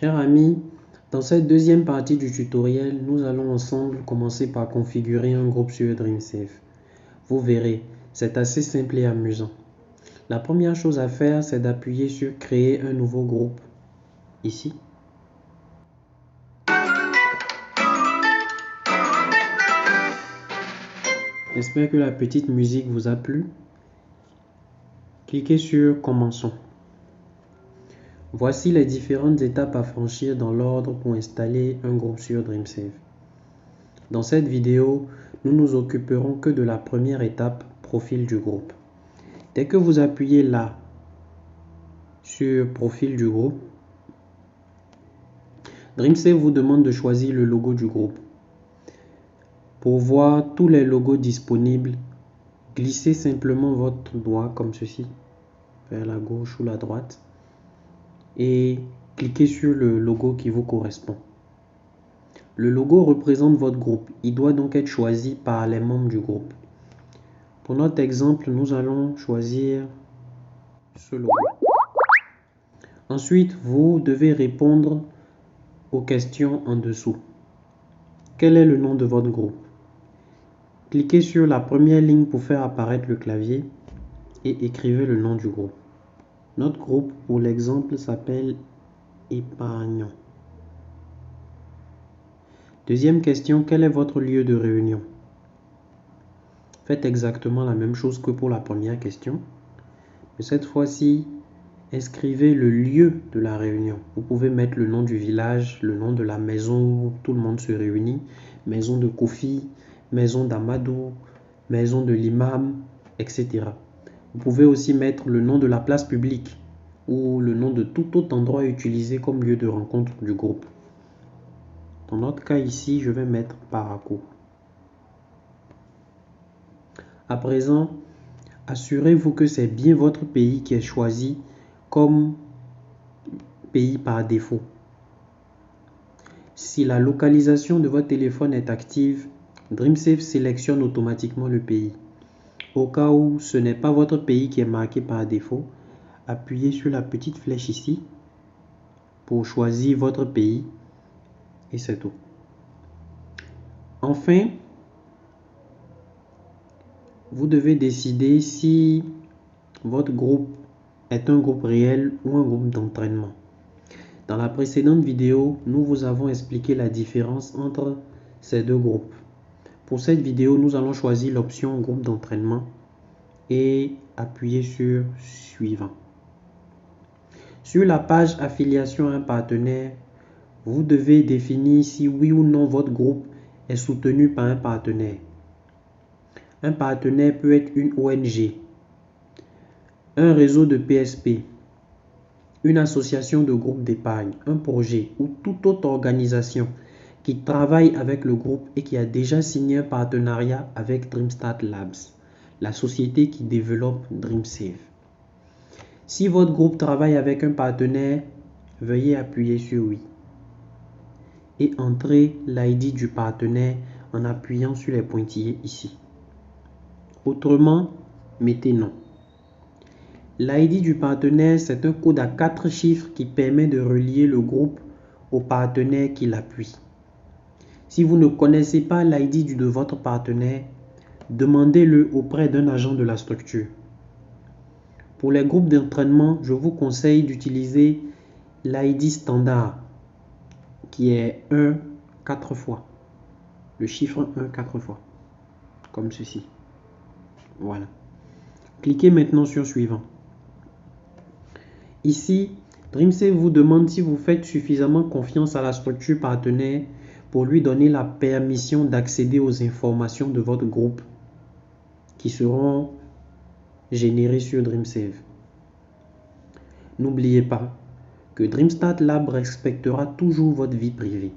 Chers amis, dans cette deuxième partie du tutoriel, nous allons ensemble commencer par configurer un groupe sur DreamSafe. Vous verrez, c'est assez simple et amusant. La première chose à faire, c'est d'appuyer sur créer un nouveau groupe, ici. J'espère que la petite musique vous a plu. Cliquez sur commençons. Voici les différentes étapes à franchir dans l'ordre pour installer un groupe sur DreamSafe. Dans cette vidéo, nous nous occuperons que de la première étape, profil du groupe. Dès que vous appuyez là sur profil du groupe, DreamSafe vous demande de choisir le logo du groupe. Pour voir tous les logos disponibles, glissez simplement votre doigt comme ceci, vers la gauche ou la droite, et cliquez sur le logo qui vous correspond. Le logo représente votre groupe. Il doit donc être choisi par les membres du groupe. Pour notre exemple, nous allons choisir ce logo. Ensuite, vous devez répondre aux questions en dessous. Quel est le nom de votre groupe? Cliquez sur la première ligne pour faire apparaître le clavier et écrivez le nom du groupe. Notre groupe, pour l'exemple, s'appelle Épargnant. Deuxième question, quel est votre lieu de réunion? Faites exactement la même chose que pour la première question. Mais cette fois-ci, inscrivez le lieu de la réunion. Vous pouvez mettre le nom du village, le nom de la maison où tout le monde se réunit. Maison de Kofi, maison d'Amadou, maison de l'imam, etc. Vous pouvez aussi mettre le nom de la place publique ou le nom de tout autre endroit utilisé comme lieu de rencontre du groupe. Dans notre cas ici, je vais mettre Parakou. À présent, assurez-vous que c'est bien votre pays qui est choisi comme pays par défaut. Si la localisation de votre téléphone est active, DreamSafe sélectionne automatiquement le pays. Au cas où ce n'est pas votre pays qui est marqué par défaut, appuyez sur la petite flèche ici pour choisir votre pays et c'est tout. Enfin, vous devez décider si votre groupe est un groupe réel ou un groupe d'entraînement. Dans la précédente vidéo, nous vous avons expliqué la différence entre ces deux groupes. Pour cette vidéo, nous allons choisir l'option groupe d'entraînement et appuyer sur suivant. Sur la page affiliation à un partenaire, vous devez définir si oui ou non votre groupe est soutenu par un partenaire. Un partenaire peut être une ONG, un réseau de PSP, une association de groupe d'épargne, un projet ou toute autre organisation qui travaille avec le groupe et qui a déjà signé un partenariat avec DreamStart Labs, la société qui développe DreamSafe. Si votre groupe travaille avec un partenaire, veuillez appuyer sur oui et entrez l'ID du partenaire en appuyant sur les pointillés ici. Autrement, mettez non. L'ID du partenaire, c'est un code à 4 chiffres qui permet de relier le groupe au partenaire qui l'appuie. Si vous ne connaissez pas l'ID de votre partenaire, demandez-le auprès d'un agent de la structure. Pour les groupes d'entraînement, je vous conseille d'utiliser l'ID standard qui est 1 4 fois. Le chiffre 1 4 fois. Comme ceci. Voilà. Cliquez maintenant sur suivant. Ici, DreamSafe vous demande si vous faites suffisamment confiance à la structure partenaire pour lui donner la permission d'accéder aux informations de votre groupe qui seront générées sur DreamSafe. N'oubliez pas que DreamStart Lab respectera toujours votre vie privée.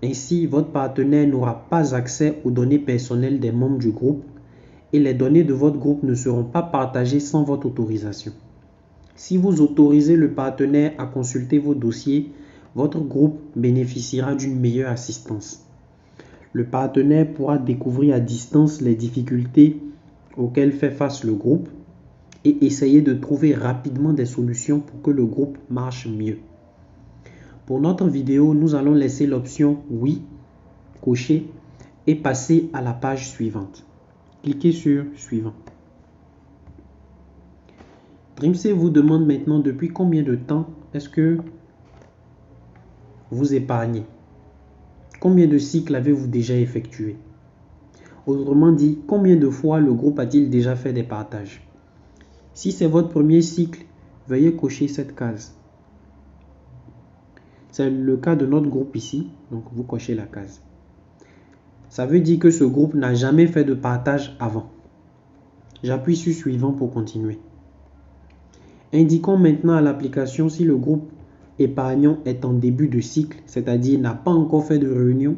Ainsi, votre partenaire n'aura pas accès aux données personnelles des membres du groupe et les données de votre groupe ne seront pas partagées sans votre autorisation. Si vous autorisez le partenaire à consulter vos dossiers, votre groupe bénéficiera d'une meilleure assistance. Le partenaire pourra découvrir à distance les difficultés auxquelles fait face le groupe et essayer de trouver rapidement des solutions pour que le groupe marche mieux. Pour notre vidéo, nous allons laisser l'option oui, cocher et passer à la page suivante. Cliquez sur suivant. DreamSafe vous demande maintenant depuis combien de temps est-ce que vous épargnez. Combien de cycles avez-vous déjà effectué? Autrement dit, combien de fois le groupe a-t-il déjà fait des partages? Si c'est votre premier cycle, veuillez cocher cette case. C'est le cas de notre groupe ici, donc vous cochez la case. Ça veut dire que ce groupe n'a jamais fait de partage avant. J'appuie sur suivant pour continuer. Indiquons maintenant à l'application si le groupe épargnant est en début de cycle, c'est-à-dire n'a pas encore fait de réunion,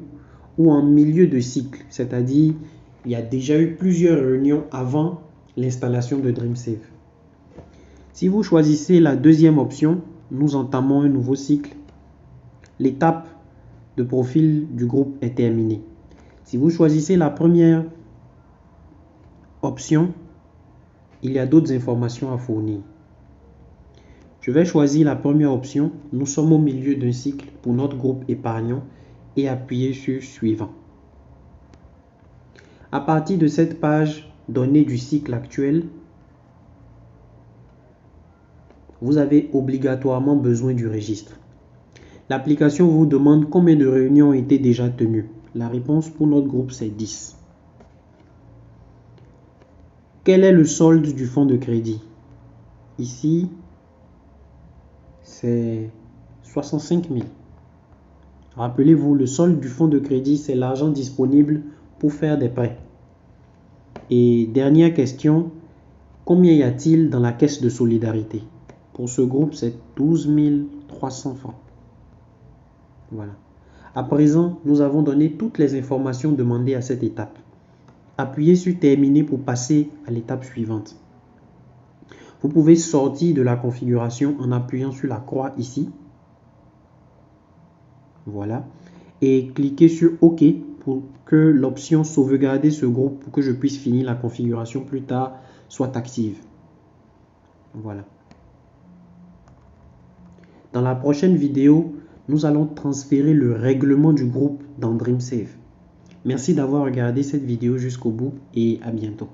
ou en milieu de cycle, c'est-à-dire il y a déjà eu plusieurs réunions avant l'installation de DreamSafe. Si vous choisissez la deuxième option, nous entamons un nouveau cycle. L'étape de profil du groupe est terminée. Si vous choisissez la première option, il y a d'autres informations à fournir. Je vais choisir la première option. Nous sommes au milieu d'un cycle pour notre groupe épargnant et appuyer sur suivant. À partir de cette page donnée du cycle actuel, vous avez obligatoirement besoin du registre. L'application vous demande combien de réunions ont été déjà tenues. La réponse pour notre groupe, c'est 10. Quel est le solde du fonds de crédit? Ici, c'est 65 000. Rappelez-vous, le solde du fonds de crédit, c'est l'argent disponible pour faire des prêts. Et dernière question, combien y a-t-il dans la caisse de solidarité? Pour ce groupe, c'est 12 300 francs. Voilà. À présent, nous avons donné toutes les informations demandées à cette étape. Appuyez sur terminer pour passer à l'étape suivante. Vous pouvez sortir de la configuration en appuyant sur la croix ici. Voilà. Et cliquez sur OK pour que l'option sauvegarder ce groupe pour que je puisse finir la configuration plus tard soit active. Voilà. Dans la prochaine vidéo, nous allons transférer le règlement du groupe dans DreamSafe. Merci d'avoir regardé cette vidéo jusqu'au bout et à bientôt.